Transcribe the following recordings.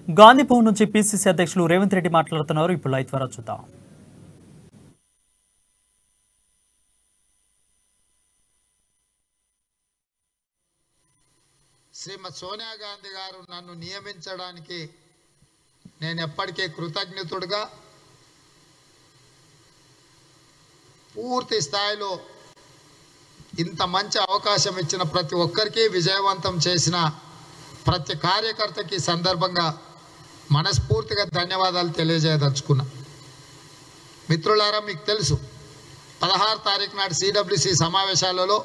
గాంధీ భవన్ నుంచి పిసిసి అధ్యక్షులు రేవంత్ రెడ్డి మాట్లాడుతున్నారు. ఇప్పుడు లైవ్ ద్వారా చూద్దాం. శ్రీమతి సోనియా గాంధీ గారు నన్ను నియమించడానికి నేను ఎప్పటికీ కృతజ్ఞతుడిగా పూర్తి స్థాయిలో ఇంత మంచి అవకాశం ఇచ్చిన ప్రతి ఒక్కరికి, విజయవంతం చేసిన ప్రతి కార్యకర్తకి సందర్భంగా మనస్ఫూర్తిగా ధన్యవాదాలు తెలియజేయదలుచుకున్నా. మిత్రులారా, మీకు తెలుసు 16 తారీఖు నాడు సిడబ్ల్యూసి సమావేశాలలో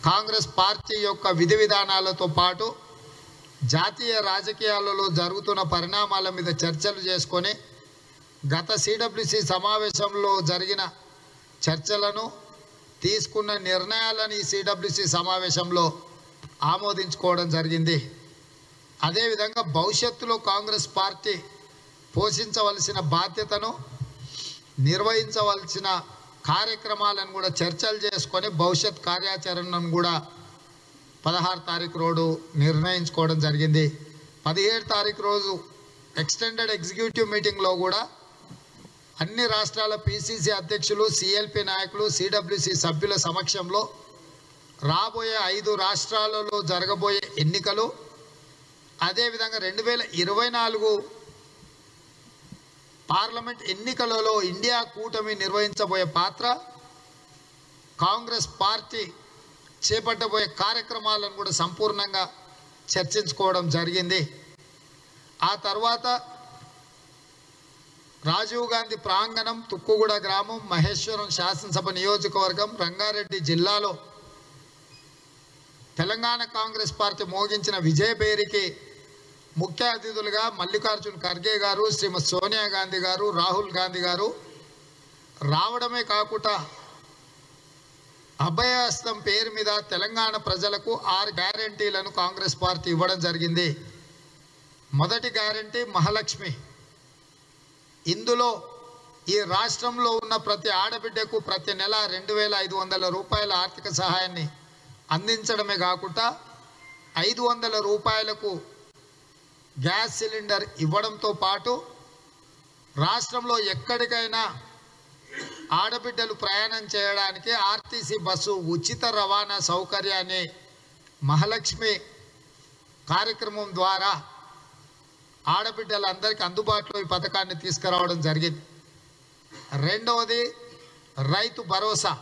కాంగ్రెస్ పార్టీ యొక్క విధి విధానాలతో పాటు జాతీయ రాజకీయాలలో జరుగుతున్న పరిణామాల మీద చర్చలు చేసుకొని గత సిడబ్ల్యూసి సమావేశంలో జరిగిన చర్చలను, తీసుకున్న నిర్ణయాలను ఈ సిడబ్ల్యూసి సమావేశంలో ఆమోదించుకోవడం జరిగింది. అదేవిధంగా భవిష్యత్తులో కాంగ్రెస్ పార్టీ పోషించవలసిన బాధ్యతను, నిర్వహించవలసిన కార్యక్రమాలను కూడా చర్చలు చేసుకొని భవిష్యత్ కార్యాచరణను కూడా 16 తారీఖు రోజు నిర్ణయించుకోవడం జరిగింది. 17 తారీఖు రోజు ఎక్స్టెండెడ్ ఎగ్జిక్యూటివ్ మీటింగ్లో కూడా అన్ని రాష్ట్రాల పిసిసి అధ్యక్షులు, సిఎల్పి నాయకులు, సిడబ్ల్యూసి సభ్యుల సమక్షంలో రాబోయే 5 రాష్ట్రాలలో జరగబోయే ఎన్నికలు, అదేవిధంగా 2024 పార్లమెంట్ ఎన్నికలలో ఇండియా కూటమి నిర్వహించబోయే పాత్ర, కాంగ్రెస్ పార్టీ చేపట్టబోయే కార్యక్రమాలను కూడా సంపూర్ణంగా చర్చించుకోవడం జరిగింది. ఆ తర్వాత రాజీవ్ గాంధీ ప్రాంగణం, తుక్కుగూడ గ్రామం, మహేశ్వరం శాసనసభ నియోజకవర్గం, రంగారెడ్డి జిల్లాలో తెలంగాణ కాంగ్రెస్ పార్టీ మోగించిన విజయభేరికి ముఖ్య అతిథులుగా మల్లికార్జున్ ఖర్గే గారు, శ్రీమతి సోనియా గాంధీ గారు, రాహుల్ గాంధీ గారు రావడమే కాకుండా అభయహస్తం పేరు మీద తెలంగాణ ప్రజలకు 6 గ్యారెంటీలను కాంగ్రెస్ పార్టీ ఇవ్వడం జరిగింది. మొదటి గ్యారెంటీ మహాలక్ష్మి. ఇందులో ఈ రాష్ట్రంలో ఉన్న ప్రతి ఆడబిడ్డకు ప్రతి నెల 2500 రూపాయల ఆర్థిక సహాయాన్ని అందించడమే కాకుండా 500 రూపాయలకు గ్యాస్ సిలిండర్ ఇవ్వడంతో పాటు రాష్ట్రంలో ఎక్కడికైనా ఆడబిడ్డలు ప్రయాణం చేయడానికి ఆర్టీసీ బస్సు ఉచిత రవాణా సౌకర్యాన్ని మహాలక్ష్మి కార్యక్రమం ద్వారా ఆడబిడ్డలందరికీ అందుబాటులో ఈ పథకాన్ని తీసుకురావడం జరిగింది. రెండవది రైతు భరోసా.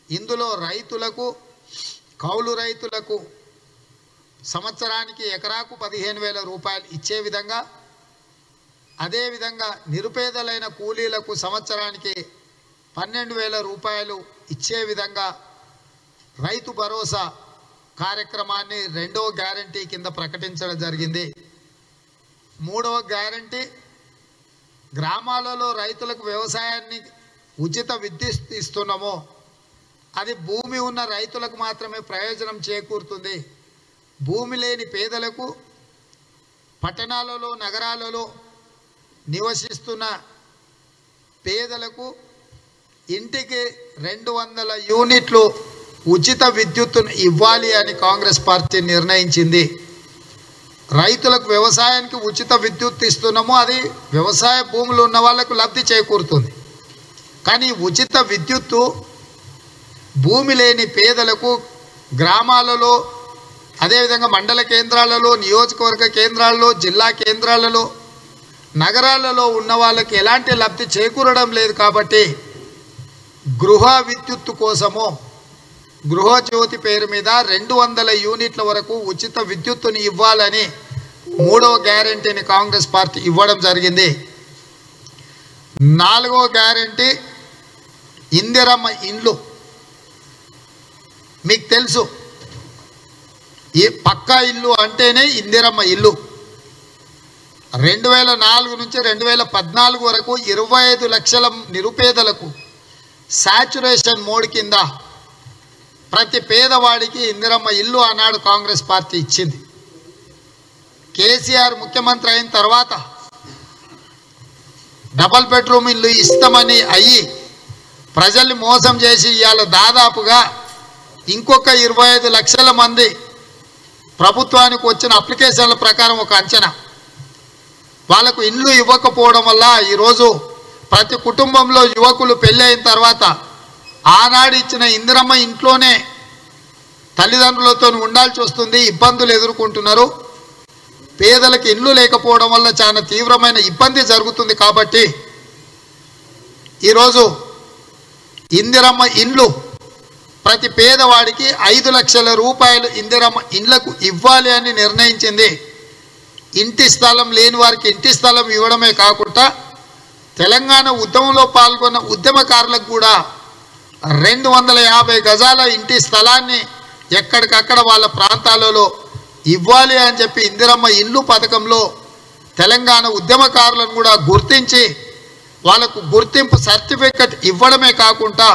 ఇందులో రైతులకు, కౌలు రైతులకు సంవత్సరానికి ఎకరాకు 15,000 రూపాయలు ఇచ్చే విధంగా, అదేవిధంగా నిరుపేదలైన కూలీలకు సంవత్సరానికి 12,000 రూపాయలు ఇచ్చే విధంగా రైతు భరోసా కార్యక్రమాన్ని రెండవ గ్యారంటీ కింద ప్రకటించడం జరిగింది. మూడవ గ్యారంటీ గ్రామాలలో రైతులకు వ్యవసాయాన్ని ఉచిత విద్యుత్ ఇస్తున్నామో అది భూమి ఉన్న రైతులకు మాత్రమే ప్రయోజనం చేకూరుతుంది. భూమి లేని పేదలకు, పట్టణాలలో, నగరాలలో నివసిస్తున్న పేదలకు ఇంటికి 200 యూనిట్లు ఉచిత విద్యుత్తును ఇవ్వాలి అని కాంగ్రెస్ పార్టీ నిర్ణయించింది. రైతులకు వ్యవసాయానికి ఉచిత విద్యుత్ ఇస్తున్నామో అది వ్యవసాయ భూములు ఉన్న వాళ్ళకు లబ్ధి చేకూరుతుంది. కానీ ఉచిత విద్యుత్తు భూమి లేని పేదలకు గ్రామాలలో, అదేవిధంగా మండల కేంద్రాలలో, నియోజకవర్గ కేంద్రాలలో, జిల్లా కేంద్రాలలో, నగరాలలో ఉన్న వాళ్ళకి ఎలాంటి లబ్ధి చేకూరడం లేదు. కాబట్టి గృహ విద్యుత్తు కోసము గృహజ్యోతి పేరు మీద 200 యూనిట్ల వరకు ఉచిత విద్యుత్తుని ఇవ్వాలని మూడవ గ్యారెంటీని కాంగ్రెస్ పార్టీ ఇవ్వడం జరిగింది. నాలుగవ గ్యారెంటీ ఇందిరమ్మ ఇండ్లు. మీకు తెలుసు, ఈ పక్కా ఇల్లు అంటేనే ఇందిరమ్మ ఇల్లు. 2004 నుంచి 2014 వరకు 25 లక్షల నిరుపేదలకు సాచురేషన్ మోడ్ కింద ప్రతి పేదవాడికి ఇందిరమ్మ ఇల్లు ఆనాడు కాంగ్రెస్ పార్టీ ఇచ్చింది. కేసీఆర్ ముఖ్యమంత్రి అయిన తర్వాత డబల్ బెడ్రూమ్ ఇల్లు ఇస్తామని అయ్యి ప్రజల్ని మోసం చేసి ఇవాళ దాదాపుగా ఇంకొక 25 లక్షల మంది ప్రభుత్వానికి వచ్చిన అప్లికేషన్ల ప్రకారం ఒక అంచనా వాళ్ళకు ఇండ్లు ఇవ్వకపోవడం వల్ల ఈరోజు ప్రతి కుటుంబంలో యువకులు పెళ్ళి అయిన తర్వాత ఆనాడు ఇచ్చిన ఇందిరమ్మ ఇంట్లోనే తల్లిదండ్రులతో ఉండాల్సి వస్తుంది, ఇబ్బందులు ఎదుర్కొంటున్నారు. పేదలకు ఇండ్లు లేకపోవడం వల్ల చాలా తీవ్రమైన ఇబ్బంది జరుగుతుంది. కాబట్టి ఈరోజు ఇందిరమ్మ ఇండ్లు ప్రతి పేదవాడికి 5 లక్షల రూపాయలు ఇందిరమ్మ ఇండ్లకు ఇవ్వాలి అని నిర్ణయించింది. ఇంటి స్థలం లేని వారికి ఇంటి స్థలం ఇవ్వడమే కాకుండా తెలంగాణ ఉద్యమంలో పాల్గొన్న ఉద్యమకారులకు కూడా 250 గజాల ఇంటి స్థలాన్ని ఎక్కడికక్కడ వాళ్ళ ప్రాంతాలలో ఇవ్వాలి అని చెప్పి ఇందిరమ్మ ఇల్లు పథకంలో తెలంగాణ ఉద్యమకారులను కూడా గుర్తించి వాళ్ళకు గుర్తింపు సర్టిఫికెట్ ఇవ్వడమే కాకుండా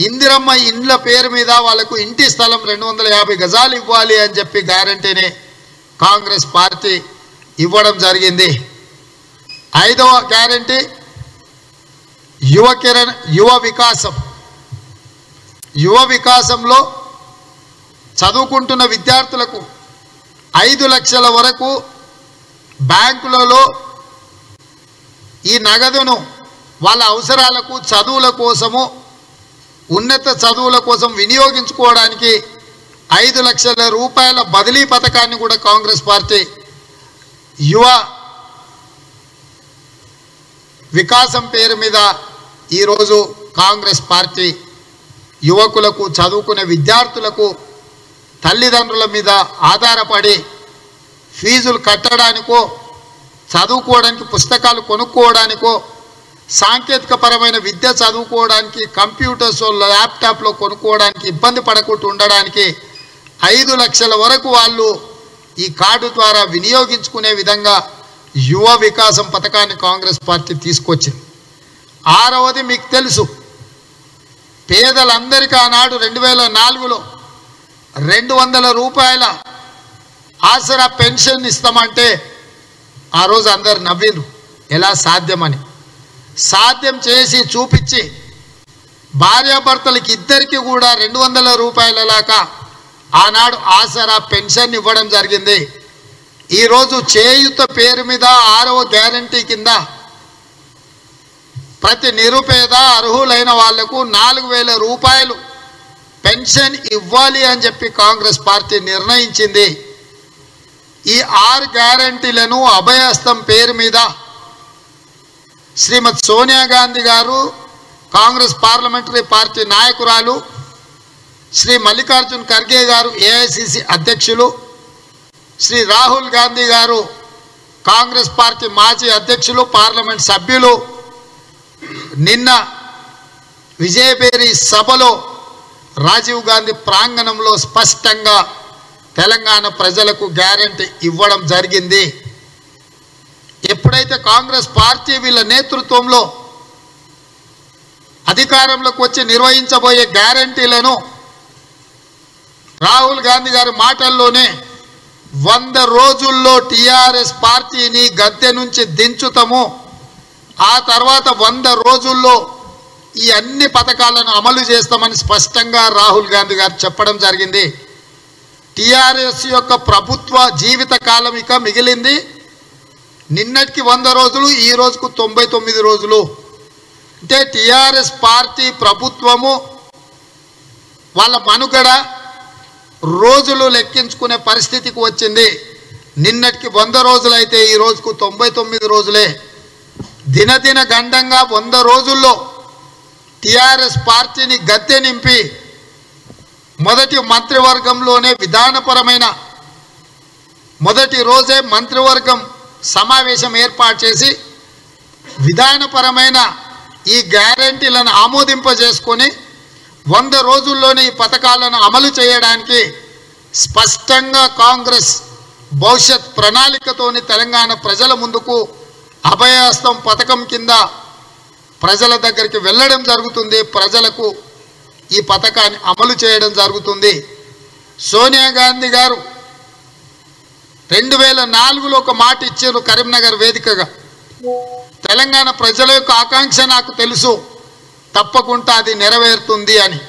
ఇందిరమ్మ ఇండ్ల పేరు మీద వాళ్ళకు ఇంటి స్థలం 250 గజాలు ఇవ్వాలి అని చెప్పి గ్యారంటీని కాంగ్రెస్ పార్టీ ఇవ్వడం జరిగింది. 5వ గ్యారంటీ యువ వికాసం. యువ వికాసంలో చదువుకుంటున్న విద్యార్థులకు 5 లక్షల వరకు బ్యాంకులలో ఈ నగదును వాళ్ళ అవసరాలకు చదువుల కోసము ఉన్నత చదువుల కోసం వినియోగించుకోవడానికి 5 లక్షల రూపాయల బదిలీ పథకాన్ని కూడా కాంగ్రెస్ పార్టీ యువ వికాసం పేరు మీద ఈరోజు కాంగ్రెస్ పార్టీ యువకులకు చదువుకునే విద్యార్థులకు తల్లిదండ్రుల మీద ఆధారపడి ఫీజులు కట్టడానికో చదువుకోవడానికి పుస్తకాలు కొనుక్కోవడానికో సాంకేతికపరమైన విద్య చదువుకోవడానికి కంప్యూటర్స్ ల్యాప్టాప్లో కొనుక్కోవడానికి ఇబ్బంది పడకుండా ఉండడానికి 5 లక్షల వరకు వాళ్ళు ఈ కార్డు ద్వారా వినియోగించుకునే విధంగా యువ వికాసం పథకాన్ని కాంగ్రెస్ పార్టీ తీసుకొచ్చింది. 6వది మీకు తెలుసు, పేదలందరికీ ఆనాడు 2004లో 200 రూపాయల ఆసరా పెన్షన్ ఇస్తామంటే ఆ రోజు అందరు నవ్విండ్రు, ఎలా సాధ్యమని. సాధ్యం చేసి చూపించి భార్యాభర్తలకి ఇద్దరికి కూడా 200 రూపాయల లాగా ఆనాడు ఆసరా పెన్షన్ ఇవ్వడం జరిగింది. ఈరోజు చేయూత పేరు మీద 6వ గ్యారంటీ కింద ప్రతి నిరుపేద అర్హులైన వాళ్లకు 4000 రూపాయలు పెన్షన్ ఇవ్వాలి అని చెప్పి కాంగ్రెస్ పార్టీ నిర్ణయించింది. ఈ 6 గ్యారంటీలను అభయహస్తం పేరు మీద శ్రీమతి సోనియా గాంధీ గారు, కాంగ్రెస్ పార్లమెంటరీ పార్టీ నాయకురాలు శ్రీ మల్లికార్జున్ ఖర్గే గారు ఏఐసిసి అధ్యక్షులు, శ్రీ రాహుల్ గాంధీ గారు కాంగ్రెస్ పార్టీ మాజీ అధ్యక్షులు పార్లమెంట్ సభ్యులు నిన్న విజయబేరి సభలో రాజీవ్ గాంధీ ప్రాంగణంలో స్పష్టంగా తెలంగాణ ప్రజలకు గ్యారంటీ ఇవ్వడం జరిగింది. ఎప్పుడైతే కాంగ్రెస్ పార్టీ వీళ్ళ నేతృత్వంలో అధికారంలోకి వచ్చి నిర్వహించబోయే గ్యారంటీలను రాహుల్ గాంధీ గారి మాటల్లోనే 100 రోజుల్లో టిఆర్ఎస్ పార్టీని గద్దె నుంచి దించుతాము, ఆ తర్వాత 100 రోజుల్లో ఈ అన్ని పథకాలను అమలు చేస్తామని స్పష్టంగా రాహుల్ గాంధీ గారు చెప్పడం జరిగింది. టిఆర్ఎస్ యొక్క ప్రభుత్వ జీవిత కాలం ఇక మిగిలింది నిన్నటికి 100 రోజులు, ఈ రోజుకు 99 రోజులు. అంటే టిఆర్ఎస్ పార్టీ ప్రభుత్వము వాళ్ళ మనుగడ రోజులు లెక్కించుకునే పరిస్థితికి వచ్చింది. నిన్నటికి 100 రోజులైతే ఈ రోజుకు 99 రోజులే. దినదిన గండంగా 100 రోజుల్లో టిఆర్ఎస్ పార్టీని గద్దె నింపి మొదటి మంత్రివర్గంలోనే విధానపరమైన మొదటి రోజే మంత్రివర్గం సమావేశం ఏర్పాటు చేసి విధానపరమైన ఈ గ్యారంటీలను ఆమోదింపజేసుకొని 100 రోజుల్లోనే ఈ పథకాలను అమలు చేయడానికి స్పష్టంగా కాంగ్రెస్ భవిష్యత్ ప్రణాళికతోని తెలంగాణ ప్రజల ముందుకు అభయహస్తం పథకం కింద ప్రజల దగ్గరికి వెళ్ళడం జరుగుతుంది. ప్రజలకు ఈ పథకాన్ని అమలు చేయడం జరుగుతుంది. సోనియా గాంధీ గారు 2004లో ఒక మాట ఇచ్చారు కరీంనగర్ వేదికగా, తెలంగాణ ప్రజల యొక్క ఆకాంక్ష నాకు తెలుసు, తప్పకుండా అది నెరవేరుతుంది అని.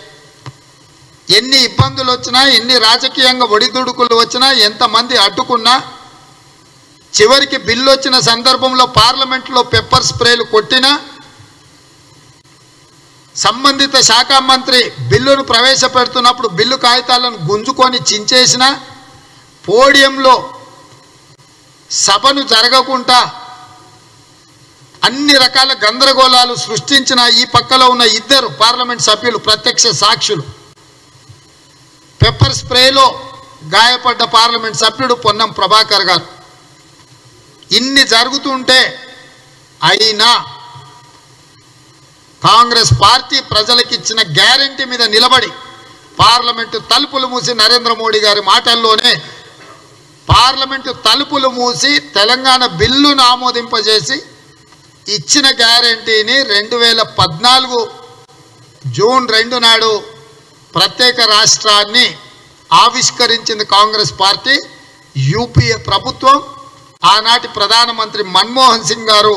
ఎన్ని ఇబ్బందులు వచ్చినా, ఎన్ని రాజకీయంగా ఒడిదుడుకులు వచ్చినా, ఎంతమంది అడ్డుకున్నా చివరికి బిల్లు వచ్చిన సందర్భంలో పార్లమెంట్లో పెప్పర్ స్ప్రేలు కొట్టినా, సంబంధిత శాఖ మంత్రి బిల్లును ప్రవేశపెడుతున్నప్పుడు బిల్లు కాగితాలను గుంజుకొని చించేసిన, పోడియంలో సభను జరగకుండా అన్ని రకాల గందరగోళాలు సృష్టించిన ఈ పక్కలో ఉన్న ఇద్దరు పార్లమెంట్ సభ్యులు ప్రత్యక్ష సాక్షులు. పెప్పర్ స్ప్రేలో గాయపడ్డ పార్లమెంట్ సభ్యుడు పొన్నం ప్రభాకర్ గారు. ఇన్ని జరుగుతుంటే అయినా కాంగ్రెస్ పార్టీ ప్రజలకు ఇచ్చిన గ్యారెంటీ మీద నిలబడి పార్లమెంటు తలుపులు మూసి నరేంద్ర మోడీ గారి మాటల్లోనే పార్లమెంటు తలుపులు మూసి తెలంగాణ బిల్లును ఆమోదింపజేసి ఇచ్చిన గ్యారెంటీని 2014 జూన్ 2 నాడు ప్రత్యేక రాష్ట్రాన్ని ఆవిష్కరించింది కాంగ్రెస్ పార్టీ. యూపీఏ ప్రభుత్వం, ఆనాటి ప్రధానమంత్రి మన్మోహన్ సింగ్ గారు,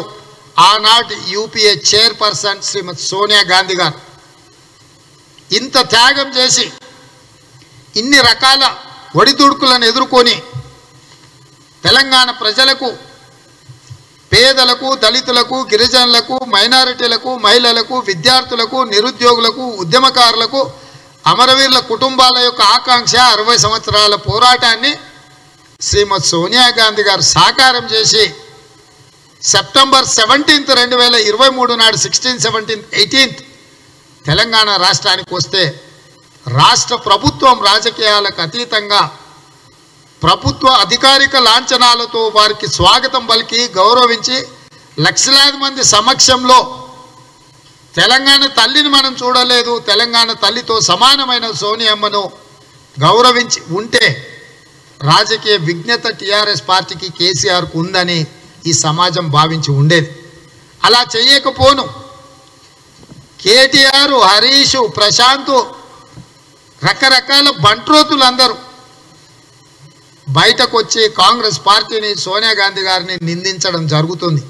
ఆనాటి యూపీఏ చైర్పర్సన్ శ్రీమతి సోనియా గాంధీ గారు ఇంత త్యాగం చేసి ఇన్ని రకాల ఒడిదుడుకులను ఎదుర్కొని తెలంగాణ ప్రజలకు, పేదలకు, దళితులకు, గిరిజనులకు, మైనారిటీలకు, మహిళలకు, విద్యార్థులకు, నిరుద్యోగులకు, ఉద్యమకారులకు, అమరవీరుల కుటుంబాల యొక్క ఆకాంక్ష 60 సంవత్సరాల పోరాటాన్ని శ్రీమతి సోనియా గాంధీ గారు సాకారం చేసి సెప్టెంబర్ 17, 2023 నాడు 16, 17, 18 తెలంగాణ రాష్ట్రానికి వస్తే రాష్ట్ర ప్రభుత్వం రాజకీయాలకు అతీతంగా ప్రభుత్వ అధికారిక లాంఛనాలతో వారికి స్వాగతం పలికి గౌరవించి లక్షలాది మంది సమక్షంలో తెలంగాణ తల్లిని మనం చూడలేదు, తెలంగాణ తల్లితో సమానమైన సోనియమ్మను గౌరవించి ఉంటే రాజకీయ విజ్ఞత టీఆర్ఎస్ పార్టీకి, కేసీఆర్కు ఉందని ఈ సమాజం భావించి ఉండేది. అలా చేయకపోను కేటీఆర్, హరీష్, ప్రశాంత్, రకరకాల బంట్రోతులందరూ బయటకు వచ్చి కాంగ్రెస్ పార్టీని, సోనియా గాంధీ గారిని నిందించడం జరుగుతుంది.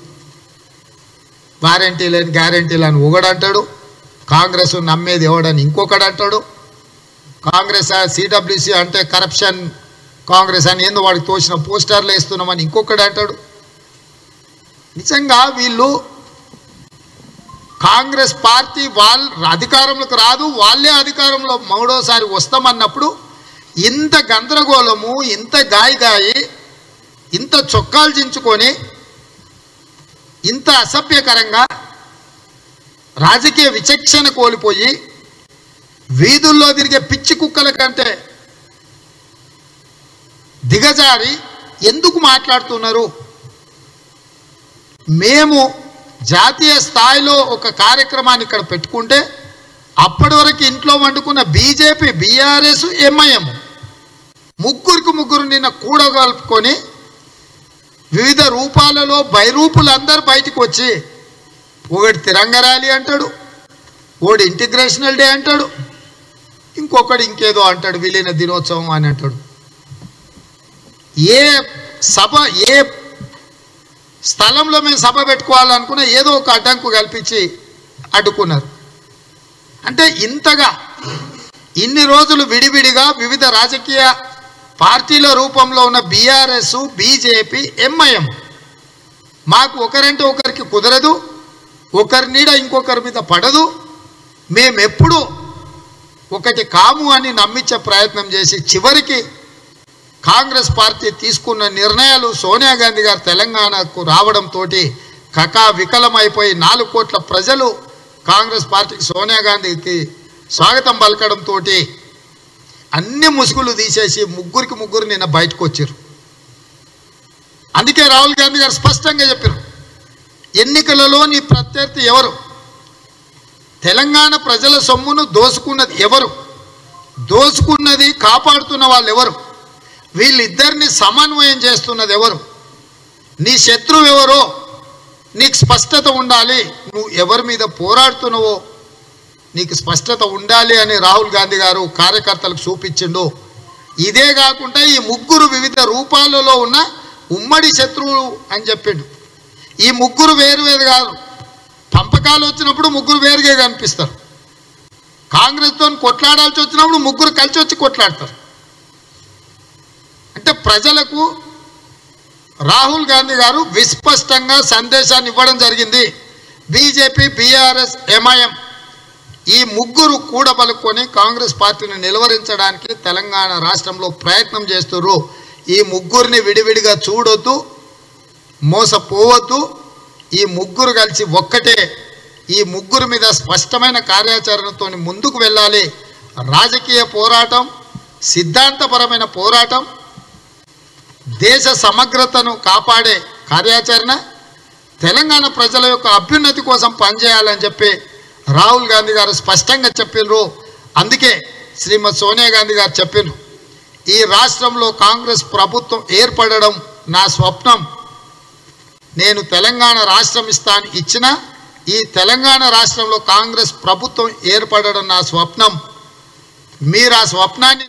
వారంటీలని, గ్యారంటీలని ఒకడంటాడు, కాంగ్రెస్ నమ్మేది ఎవడని ఇంకొకడు అంటాడు. కాంగ్రెస్ సిడబ్ల్యూసి అంటే కరప్షన్ కాంగ్రెస్ అని ఏందో వాడికి తోచిన పోస్టర్లు వేస్తున్నామని ఇంకొకడు అంటాడు. నిజంగా వీళ్ళు కాంగ్రెస్ పార్టీ వాళ్ళ అధికారంలోకి రాదు, వాళ్ళే అధికారంలో మూడోసారి వస్తామన్నప్పుడు ఇంత గందరగోళము, ఇంత గాయి, ఇంత చొక్కాలు చించుకొని, ఇంత అసభ్యకరంగా రాజకీయ విచక్షణ కోల్పోయి వీధుల్లో తిరిగే పిచ్చి కుక్కల కంటే దిగజారి ఎందుకు మాట్లాడుతున్నారు? మేము జాతీయ స్థాయిలో ఒక కార్యక్రమాన్ని ఇక్కడ పెట్టుకుంటే అప్పటి వరకు ఇంట్లో వండుకున్న బీజేపీ, బీఆర్ఎస్, ఎంఐఎం ముగ్గురు నిన్న కూడగలుపుకొని వివిధ రూపాలలో బైరూపులందరూ బయటకు వచ్చి ఒకటి తిరంగ ర్యాలీ అంటాడు, ఒకటి ఇంటిగ్రేషనల్ డే అంటాడు, ఇంకొకటి ఇంకేదో అంటాడు, విలీన దినోత్సవం అని అంటాడు. ఏ సభ, ఏ స్థలంలో మేము సభ పెట్టుకోవాలనుకున్నా ఏదో ఒక అడ్డంకు కల్పించి అడ్డుకున్నారు. అంటే ఇంతగా ఇన్ని రోజులు విడివిడిగా వివిధ రాజకీయ పార్టీల రూపంలో ఉన్న బీఆర్ఎస్, బీజేపీ, ఎంఐఎం మాకు ఒకరంటే ఒకరికి కుదరదు, ఒకరి నీడ ఇంకొకరి మీద పడదు, మేమెప్పుడు ఒకటి కాము అని నమ్మించే ప్రయత్నం చేసి చివరికి కాంగ్రెస్ పార్టీ తీసుకున్న నిర్ణయాలు సోనియా గాంధీ గారు తెలంగాణకు రావడంతో కకా వికలమైపోయి 4 కోట్ల ప్రజలు కాంగ్రెస్ పార్టీకి, సోనియా గాంధీకి స్వాగతం పలకడంతో అన్ని ముసుగులు తీసేసి ముగ్గురు నిన్న బయటకు వచ్చారు. అందుకే రాహుల్ గాంధీ గారు స్పష్టంగా చెప్పారు, ఎన్నికలలో నీ ప్రత్యర్థి ఎవరు, తెలంగాణ ప్రజల సొమ్మును దోసుకున్నది ఎవరు, దోసుకున్నది కాపాడుతున్న వాళ్ళు ఎవరు, వీళ్ళిద్దరిని సమన్వయం చేస్తున్నది ఎవరు, నీ శత్రువు ఎవరో నీకు స్పష్టత ఉండాలి, నువ్వు ఎవరి మీద పోరాడుతున్నావో నీకు స్పష్టత ఉండాలి అని రాహుల్ గాంధీ గారు కార్యకర్తలకు చూపించిండు. ఇదే కాకుండా ఈ ముగ్గురు వివిధ రూపాలలో ఉన్న ఉమ్మడి శత్రువులు అని చెప్పిండు. ఈ ముగ్గురు వేరు కాదు, పంపకాలు వచ్చినప్పుడు ముగ్గురు వేరుగా కనిపిస్తారు, కాంగ్రెస్తో కొట్లాడాల్సి వచ్చినప్పుడు ముగ్గురు కలిసి వచ్చి కొట్లాడతారు. అంటే ప్రజలకు రాహుల్ గాంధీ గారు విస్పష్టంగా సందేశాన్ని ఇవ్వడం జరిగింది. బీజేపీ, బీఆర్ఎస్, ఎంఐఎం ఈ ముగ్గురు కూడబలుకొని కాంగ్రెస్ పార్టీని నిలువరించడానికి తెలంగాణ రాష్ట్రంలో ప్రయత్నం చేస్తున్నారు. ఈ ముగ్గురిని విడివిడిగా చూడొద్దు, మోసపోవద్దు. ఈ ముగ్గురు కలిసి ఒక్కటే. ఈ ముగ్గురు మీద స్పష్టమైన కార్యాచరణతో ముందుకు వెళ్ళాలి. రాజకీయ పోరాటం, సిద్ధాంతపరమైన పోరాటం, దేశ సమగ్రతను కాపాడే కార్యాచరణ, తెలంగాణ ప్రజల యొక్క అభ్యున్నతి కోసం పనిచేయాలని చెప్పి రాహుల్ గాంధీ గారు స్పష్టంగా చెప్పినారు. అందుకే శ్రీమతి సోనియా గాంధీ గారు చెప్పినారు, ఈ రాష్ట్రంలో కాంగ్రెస్ ప్రభుత్వం ఏర్పడడం నా స్వప్నం. నేను తెలంగాణ రాష్ట్రం ఇచ్చిన ఈ తెలంగాణ రాష్ట్రంలో కాంగ్రెస్ ప్రభుత్వం ఏర్పడడం నా స్వప్నం. మీరు ఆ స్వప్నాన్ని